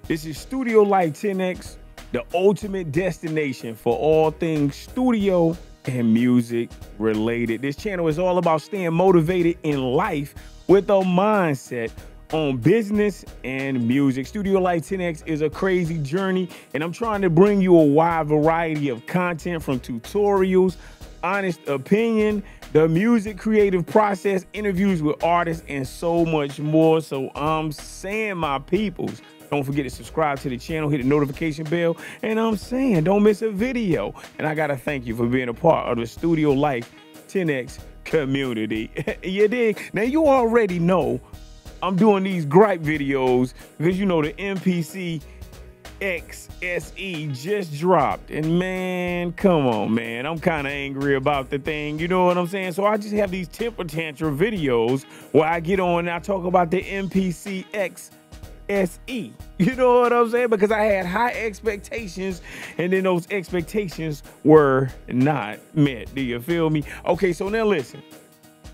This is Studio Life 10X, the ultimate destination for all things studio and music related. This channel is all about staying motivated in life with a mindset on business and music. Studio Life 10X is a crazy journey, and I'm trying to bring you a wide variety of content from tutorials, honest opinion, the music creative process, interviews with artists, and so much more. So I'm saying, my peoples, don't forget to subscribe to the channel, hit the notification bell, and I'm saying don't miss a video. And I gotta thank you for being a part of the Studio Life 10X community. You dig? Now you already know I'm doing these gripe videos because you know the MPC XSE just dropped, and man, come on, man, I'm kind of angry about the thing, you know what I'm saying? So I just have these temper tantrum videos where I get on and I talk about the MPC XSE, you know what I'm saying? Because I had high expectations, and then those expectations were not met. Do you feel me? Okay, so now listen,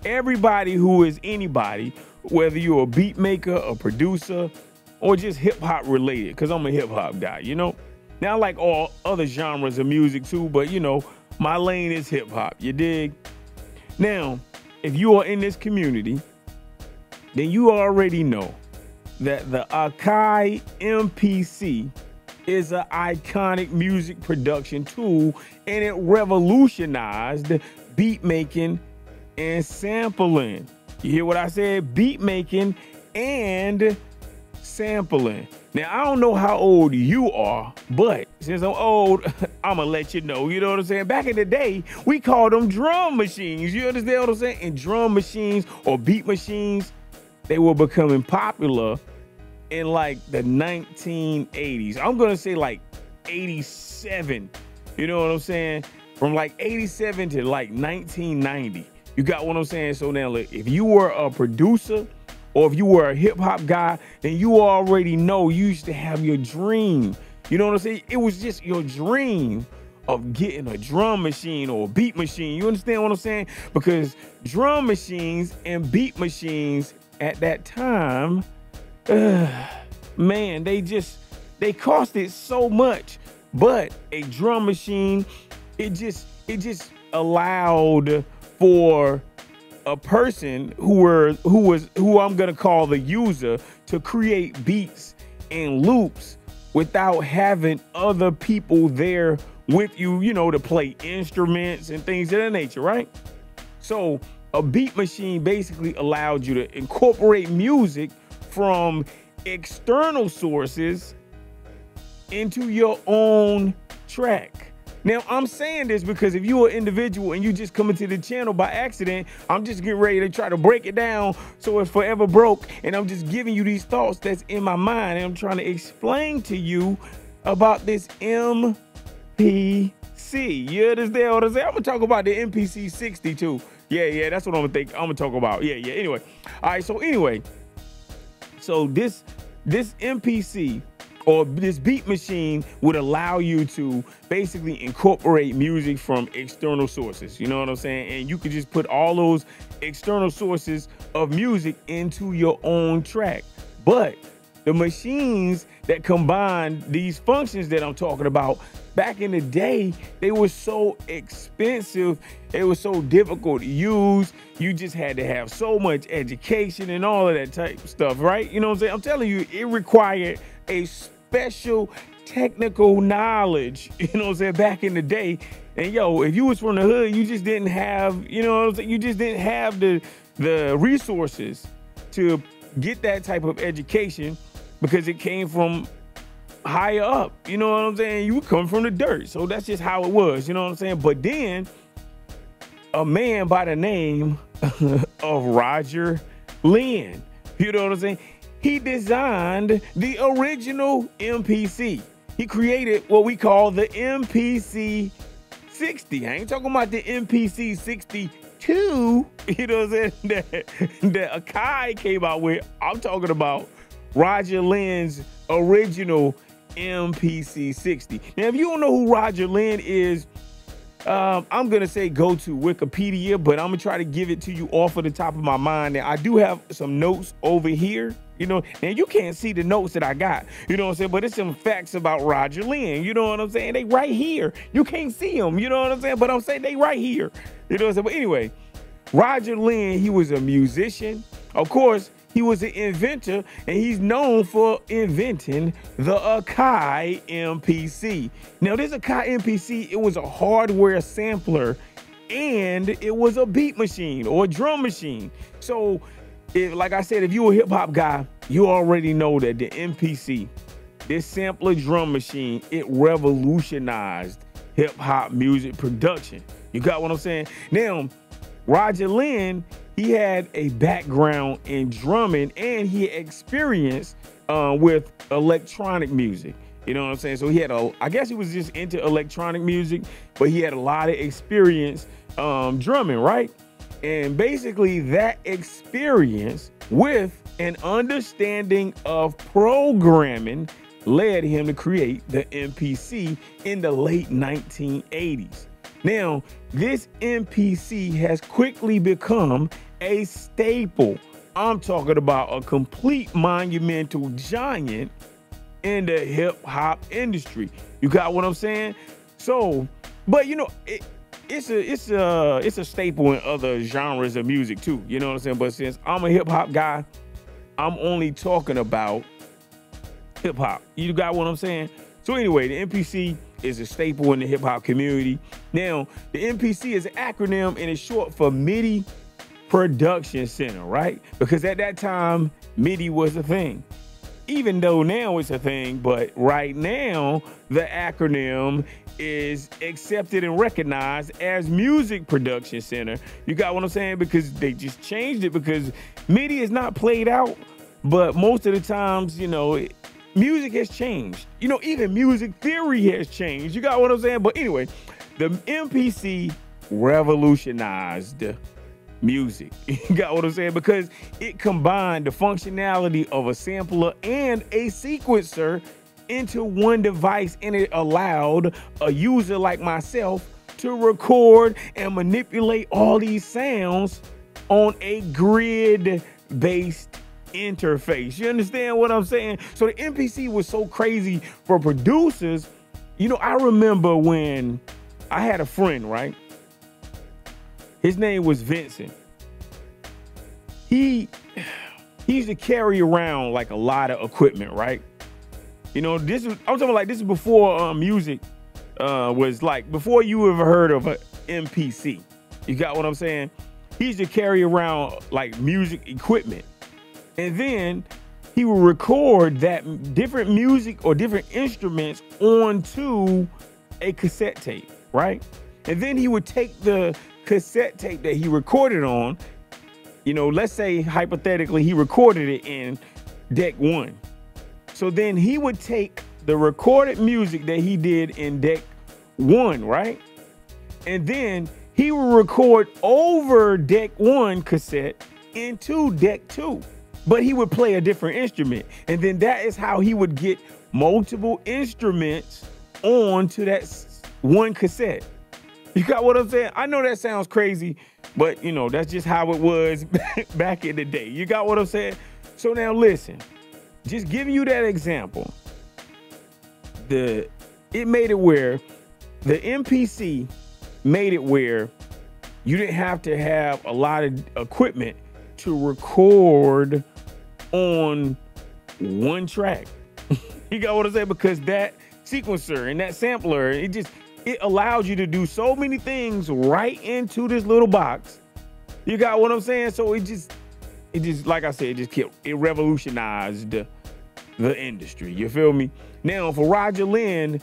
everybody who is anybody, whether you're a beat maker, a producer, or just hip hop related, because I'm a hip hop guy, you know? Now, I like all other genres of music too, but you know, my lane is hip hop, you dig? Now, if you are in this community, then you already know that the Akai MPC is an iconic music production tool, and it revolutionized beat making and sampling. You hear what I said? Beat making and sampling. Now, I don't know how old you are, but since I'm old, I'm gonna let you know, you know what I'm saying? Back in the day, we called them drum machines. You understand what I'm saying? And drum machines or beat machines, they were becoming popular in like the 1980s. I'm gonna say like 87. You know what I'm saying? From like 87 to like 1990. You got what I'm saying? So now, look, if you were a producer or if you were a hip hop guy, then you already know you used to have your dream. You know what I'm saying? It was just your dream of getting a drum machine or a beat machine. You understand what I'm saying? Because drum machines and beat machines at that time, man, they costed so much. But a drum machine, it just allowed for a person who I'm gonna call the user to create beats and loops without having other people there with you, you know, to play instruments and things of that nature, right? So a beat machine basically allowed you to incorporate music from external sources into your own track. Now, I'm saying this because if you're an individual and you just come into the channel by accident, I'm just getting ready to try to break it down so it's forever broke. And I'm just giving you these thoughts that's in my mind. And I'm trying to explain to you about this MPC. You understand what I'm saying? I'm going to talk about the MPC 60 too. Yeah, that's what I'm going to talk about. Yeah. Anyway. All right. So this MPC or this beat machine would allow you to basically incorporate music from external sources. You know what I'm saying? And you could just put all those external sources of music into your own track. But the machines that combine these functions that I'm talking about, back in the day, they were so expensive. They were so difficult to use. You just had to have so much education and all of that type of stuff, right? You know what I'm saying? I'm telling you, it required a special technical knowledge, you know what I'm saying, back in the day. And yo, if you was from the hood, you just didn't have, you know what I'm saying, you just didn't have the resources to get that type of education because it came from higher up, you know what I'm saying? You would come from the dirt. So that's just how it was, you know what I'm saying? But then a man by the name of Roger Linn, you know what I'm saying? He designed the original MPC. He created what we call the MPC 60. I ain't talking about the MPC 62, you know what I'm saying, that Akai came out with. I'm talking about Roger Linn's original MPC 60. Now, if you don't know who Roger Linn is, I'm gonna say go to Wikipedia, but I'm gonna try to give it to you off of the top of my mind. Now, I do have some notes over here You know, and you can't see the notes that I got, you know what I'm saying? But it's some facts about Roger Linn, you know what I'm saying? They right here. You can't see them, you know what I'm saying? But I'm saying they right here, you know what I'm saying? But anyway, Roger Linn, he was a musician. Of course, he was an inventor, and he's known for inventing the Akai MPC. Now, this Akai MPC, it was a hardware sampler, and it was a beat machine or a drum machine. So, like I said, if you're a hip hop guy, you already know that the MPC, this sampler drum machine, it revolutionized hip hop music production. You got what I'm saying? Now, Roger Linn, he had a background in drumming, and he experienced with electronic music. You know what I'm saying? So he had I guess he was just into electronic music, but he had a lot of experience drumming, right? And basically that experience with an understanding of programming led him to create the MPC in the late 1980s. Now, this MPC has quickly become a staple. I'm talking about a complete monumental giant in the hip hop industry. You got what I'm saying? So, but you know, it's a staple in other genres of music too. You know what I'm saying? But since I'm a hip hop guy, I'm only talking about hip hop. You got what I'm saying? So anyway, the MPC is a staple in the hip hop community. Now, the MPC is an acronym, and it's short for MIDI Production Center, right? Because at that time, MIDI was a thing. Even though now it's a thing, but right now, the acronym is accepted and recognized as Music Production Center. You got what I'm saying? Because they just changed it, because MIDI is not played out, but most of the times, you know, music has changed. You know, even music theory has changed. You got what I'm saying? But anyway, the MPC revolutionized music. You got what I'm saying? Because it combined the functionality of a sampler and a sequencer into one device, and it allowed a user like myself to record and manipulate all these sounds on a grid-based interface. You understand what I'm saying? So the MPC was so crazy for producers. You know, I remember when I had a friend, right? His name was Vincent. He used to carry around like a lot of equipment, right? You know, I'm talking like this is before music was like, before you ever heard of an MPC. You got what I'm saying? He used to carry around like music equipment. And then he would record that different music or different instruments onto a cassette tape, right? And then he would take the cassette tape that he recorded on, you know, let's say hypothetically he recorded it in deck 1. So then he would take the recorded music that he did in deck 1, right? And then he would record over deck 1 cassette into deck 2. But he would play a different instrument. And then that is how he would get multiple instruments onto that one cassette. You got what I'm saying? I know that sounds crazy, but you know, that's just how it was back in the day. You got what I'm saying? So now listen, just giving you that example, it made it where the MPC made it where you didn't have to have a lot of equipment to record on one track. You got what I'm saying? Because that sequencer and that sampler, it allows you to do so many things right into this little box. You got what I'm saying? So it just like I said, it revolutionized the industry. You feel me? Now for Roger Linn,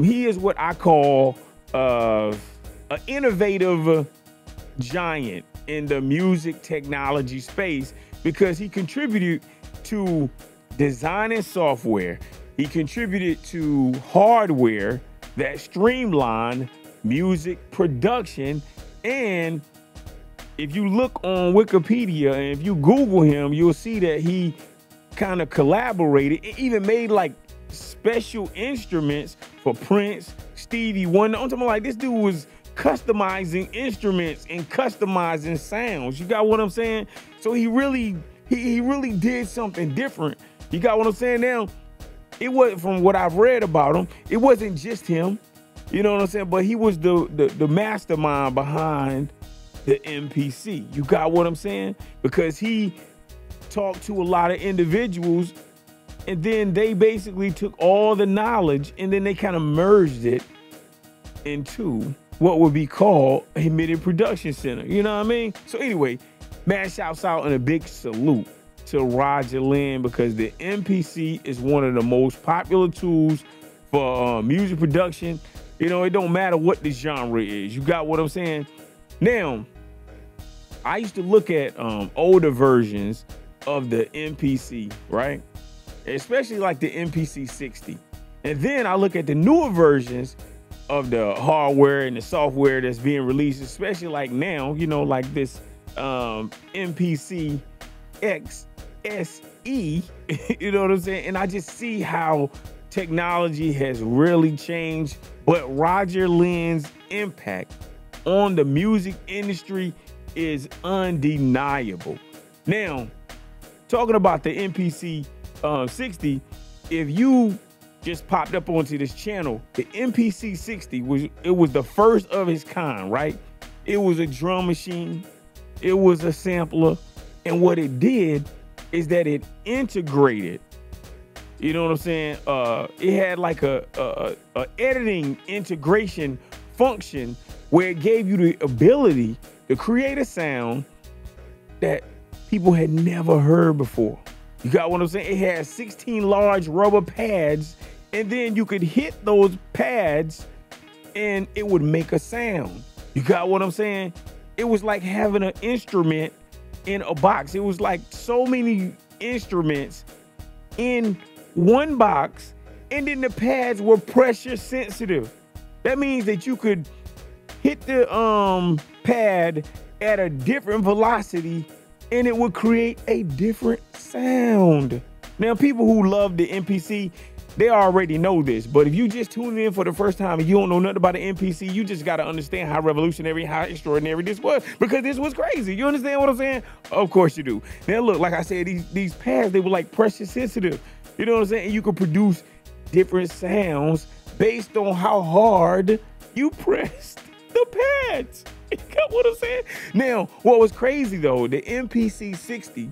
he is what I call an innovative giant in the music technology space, because he contributed to designing software. He contributed to hardware that streamlined music production. And if you look on Wikipedia and if you Google him, you'll see that he kind of collaborated. It even made like special instruments for Prince, Stevie Wonder. I'm talking like this dude was customizing instruments and customizing sounds. You got what I'm saying? So he really He really did something different. You got what I'm saying? Now, it wasn't, from what I've read about him, it wasn't just him. You know what I'm saying? But he was the mastermind behind the MPC. You got what I'm saying? Because he talked to a lot of individuals, and then they basically took all the knowledge and then they kind of merged it into what would be called a MIDI production center. You know what I mean? So anyway, man, shouts out and a big salute to Roger Linn, because the MPC is one of the most popular tools for music production. You know, it don't matter what the genre is. You got what I'm saying? Now, I used to look at older versions of the MPC, right? Especially like the MPC 60. And then I look at the newer versions of the hardware and the software that's being released, especially like now, you know, like this MPC X SE, you know what I'm saying? And I just see how technology has really changed, but Roger Linn's impact on the music industry is undeniable. Now, talking about the MPC 60, if you just popped up onto this channel, the MPC 60 was the first of its kind, right? It was a drum machine, it was a sampler, and what it did is that it integrated, you know what I'm saying? It had like a editing integration function where it gave you the ability to create a sound that people had never heard before. You got what I'm saying? It had 16 large rubber pads, and then you could hit those pads and it would make a sound. You got what I'm saying? It was like having an instrument in a box. It was like so many instruments in one box, and then the pads were pressure sensitive. That means that you could hit the pad at a different velocity and it would create a different sound. Now, people who love the MPC, they already know this, but if you just tune in for the first time and you don't know nothing about the MPC, you just got to understand how revolutionary, how extraordinary this was, because this was crazy. You understand what I'm saying? Of course you do. Now look, like I said, these pads, they were like pressure sensitive. You know what I'm saying? And you could produce different sounds based on how hard you pressed the pads. You got what I'm saying? Now, what was crazy though, the MPC 60,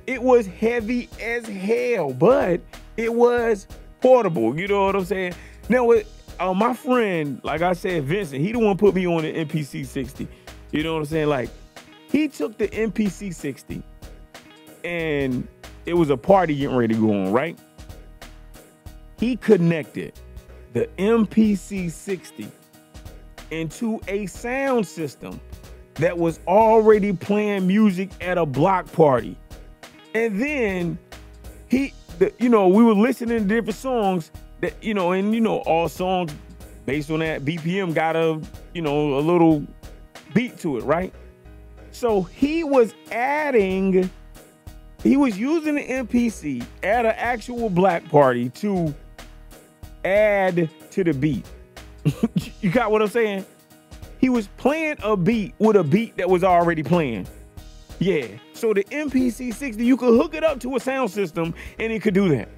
it was heavy as hell, but it was portable. You know what I'm saying? Now, my friend, like I said, Vincent, he the one put me on the MPC 60. You know what I'm saying? Like, he took the MPC 60 and it was a party getting ready to go on, right? He connected the MPC 60 into a sound system that was already playing music at a block party. And then we were listening to different songs that, and all songs based on that BPM got a little beat to it, right? So he was using the MPC at an actual black party to add to the beat. You got what I'm saying? He was playing a beat with a beat that was already playing. Yeah. So the MPC 60, you could hook it up to a sound system and it could do that.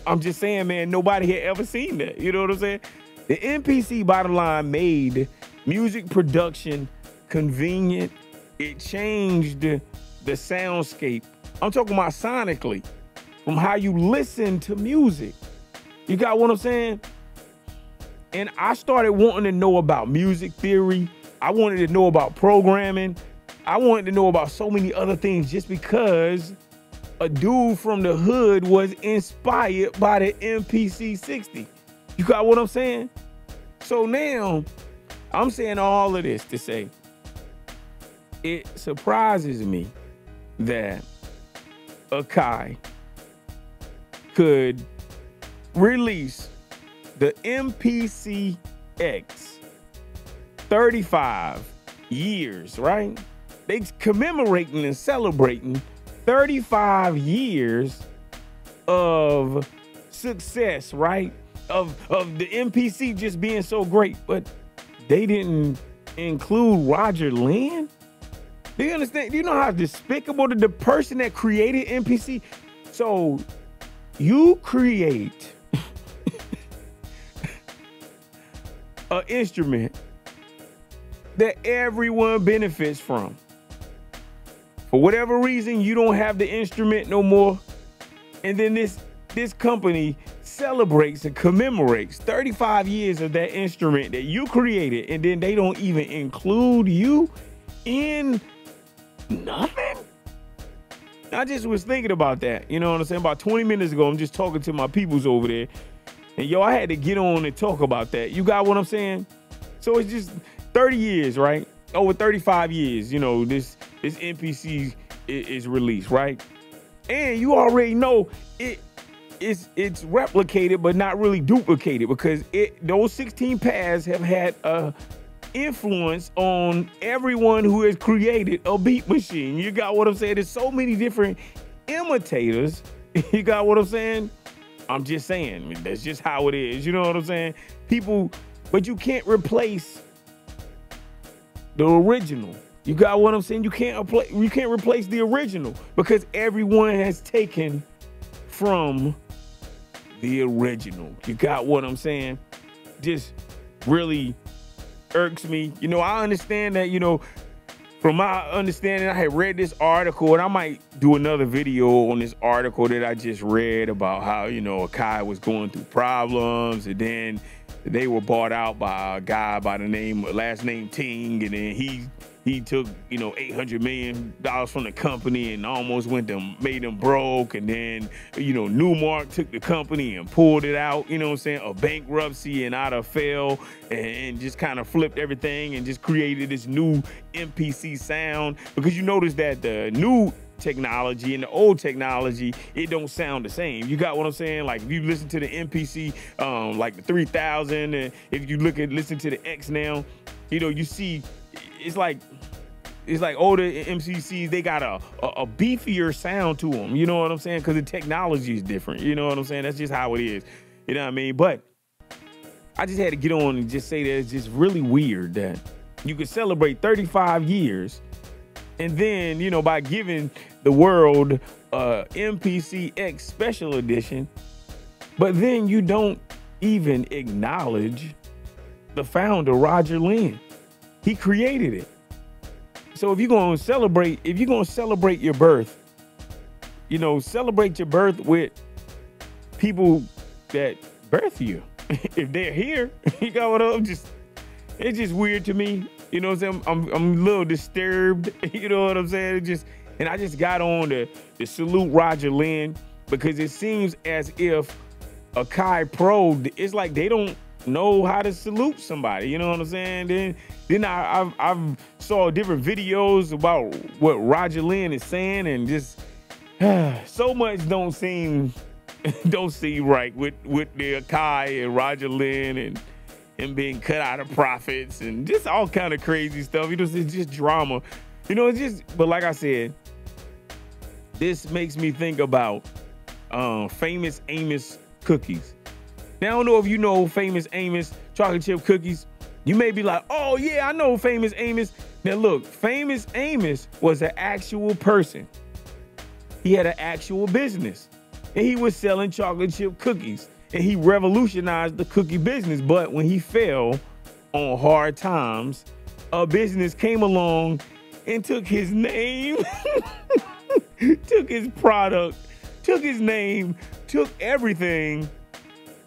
I'm just saying, man, nobody had ever seen that. You know what I'm saying? The MPC, bottom line, made music production convenient. It changed the soundscape. I'm talking about sonically, from how you listen to music. You got what I'm saying? And I started wanting to know about music theory. I wanted to know about programming. I wanted to know about so many other things just because a dude from the hood was inspired by the MPC 60. You got what I'm saying? So now I'm saying all of this to say it surprises me that Akai could release the MPC X 35 years, right? They commemorating and celebrating 35 years of success, right? Of the MPC just being so great, but they didn't include Roger Linn. Do you understand? Do you know how despicable the person that created MPC? So you create an instrument that everyone benefits from. For whatever reason, you don't have the instrument no more. And then this company celebrates and commemorates 35 years of that instrument that you created, and then they don't even include you in nothing. I just was thinking about that. You know what I'm saying? About 20 minutes ago, I'm just talking to my peoples over there. And yo, I had to get on and talk about that. You got what I'm saying? So it's just 30 years, right? Over 35 years, you know, this NPC is released, right? And you already know it's replicated, but not really duplicated, because those 16 paths have had a influence on everyone who has created a beat machine. You got what I'm saying? There's so many different imitators. You got what I'm saying? I'm just saying, that's just how it is. You know what I'm saying? People, but you can't replace the original. You got what I'm saying? You can't replace the original, because everyone has taken from the original. You got what I'm saying? Just really irks me. You know, I understand that, you know, from my understanding, I had read this article, and I might do another video on this article that I just read about how, you know, Akai was going through problems, and then they were bought out by a guy by the last name Ting, and then he took, you know, $800 million from the company and almost made them broke. And then, you know, Newmark took the company and pulled it out, you know what I'm saying, a bankruptcy, and out of fail, and just kind of flipped everything and just created this new MPC sound. Because you notice that the new technology and the old technology, it don't sound the same. You got what I'm saying? Like if you listen to the MPC, like the 3000, and if you listen to the X now, you know, you see it's like older MCCs, they got a beefier sound to them. You know what I'm saying? Because the technology is different. You know what I'm saying? That's just how it is. You know what I mean? But I just had to get on and just say that it's just really weird that you could celebrate 35 years, and then, you know, by giving the world MPC X special edition, but then you don't even acknowledge the founder, Roger Linn. He created it. So if you're gonna celebrate your birth, you know, celebrate your birth with people that birth you. If they're here, you got what I'm just. It's just weird to me. You know what I'm saying? I'm a little disturbed. You know what I'm saying? And I just got on to salute Roger Linn, because it seems as if Akai Pro, it's like they don't know how to salute somebody. You know what I'm saying? Then I've saw different videos about what Roger Linn is saying, and just so much don't seem right with the Akai and Roger Linn and him being cut out of profits and just all kind of crazy stuff. You know, it's just drama. You know, it's just, but like I said, this makes me think about Famous Amos cookies. Now, I don't know if you know Famous Amos chocolate chip cookies. You may be like, oh yeah, I know Famous Amos. Now look, Famous Amos was an actual person. He had an actual business, and he was selling chocolate chip cookies, and he revolutionized the cookie business. But when he fell on hard times, a business came along and took his name, took his product, took his name, took everything.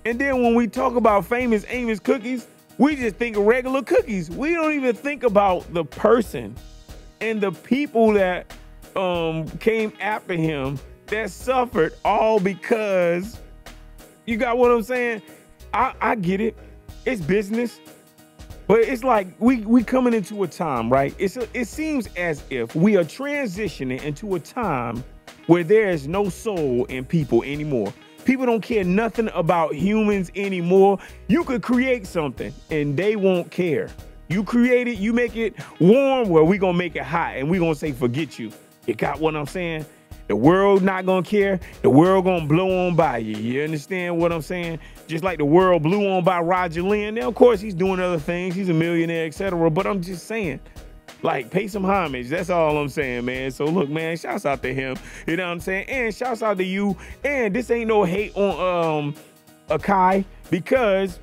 And then when we talk about Famous Amos cookies, we just think of regular cookies. We don't even think about the person and the people that came after him that suffered, all because, you got what I'm saying? I get it. It's business. But it's like we coming into a time, right? It seems as if we are transitioning into a time where there is no soul in people anymore. People don't care nothing about humans anymore. You could create something and they won't care. You create it, you make it warm, well, we gonna make it hot, and we gonna say, forget you. You got what I'm saying? The world not gonna care. The world gonna blow on by you. You understand what I'm saying? Just like the world blew on by Roger Linn. Now, of course, he's doing other things. He's a millionaire, etc. But I'm just saying, Like, pay some homage. That's all I'm saying, man. So look, man, shouts out to him. You know what I'm saying? And shouts out to you. And this ain't no hate on Akai, because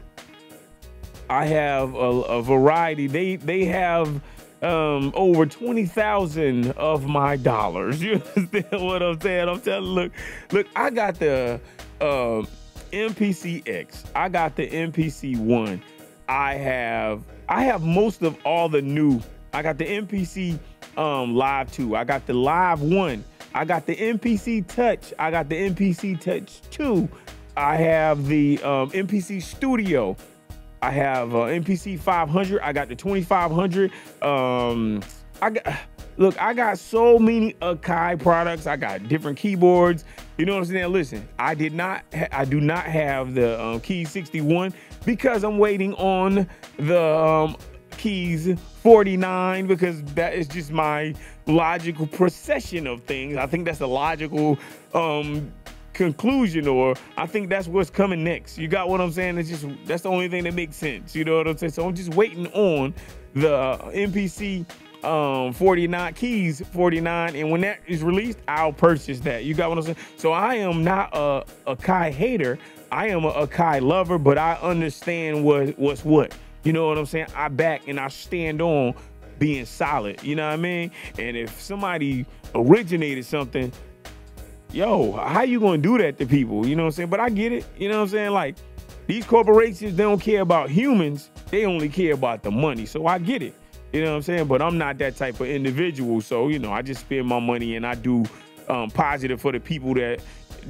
I have a variety. They have over 20,000 of my dollars. You understand what I'm saying? I'm telling you, look, I got the MPC-X. I got the MPC-1. I have most of all the new. I got the MPC Live 2. I got the Live 1. I got the MPC Touch. I got the MPC Touch 2. I have the MPC Studio. I have MPC 500. I got the 2500. I got so many Akai products. I got different keyboards. You know what I'm saying? Listen, I do not have the Keys 61 because I'm waiting on the Keys 49, because that is just my logical procession of things. I think that's a logical conclusion, or I think that's what's coming next. You got what I'm saying? That's the only thing that makes sense. You know what I'm saying? So I'm just waiting on the MPC 49, Keys 49, and when that is released, I'll purchase that. You got what I'm saying? So I am not a Akai hater. I am a Akai lover, but I understand what's what. You know what I'm saying? I back and I stand on being solid. You know what I mean? And if somebody originated something, yo, how you gonna do that to people? You know what I'm saying? But I get it. You know what I'm saying? Like, these corporations, they don't care about humans. They only care about the money. So I get it. You know what I'm saying? But I'm not that type of individual. So, you know, I just spend my money and I do positive for the people that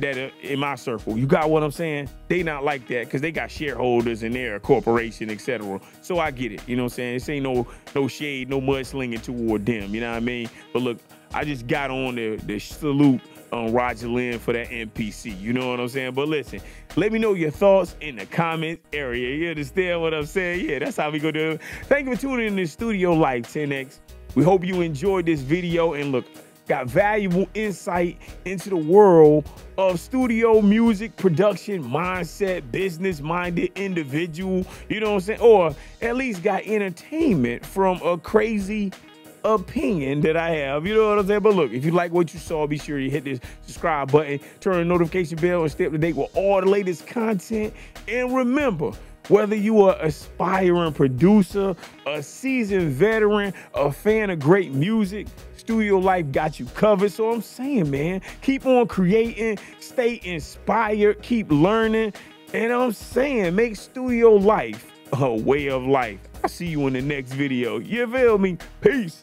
are in my circle. You got what I'm saying? They not like that because they got shareholders and they're a corporation, etc. So I get it. You know what I'm saying? This ain't no shade, no mudslinging toward them. You know what I mean? But look, I just got on the salute on Roger Linn for that MPC. You know what I'm saying? But listen, let me know your thoughts in the comment area. You understand what I'm saying? Yeah, that's how we gonna do it. Thank you for tuning in to Studio Life 10X. We hope you enjoyed this video, and look, got valuable insight into the world of studio music production, mindset, business-minded individual, you know what I'm saying? Or at least got entertainment from a crazy opinion that I have, you know what I'm saying? But look, if you like what you saw, be sure you hit this subscribe button, turn the notification bell, and stay up to date with all the latest content. And remember, whether you are an aspiring producer, a seasoned veteran, a fan of great music, Studio Life got you covered. So I'm saying, man, keep on creating, stay inspired, keep learning. And I'm saying, make Studio Life a way of life. I'll see you in the next video. You feel me? Peace.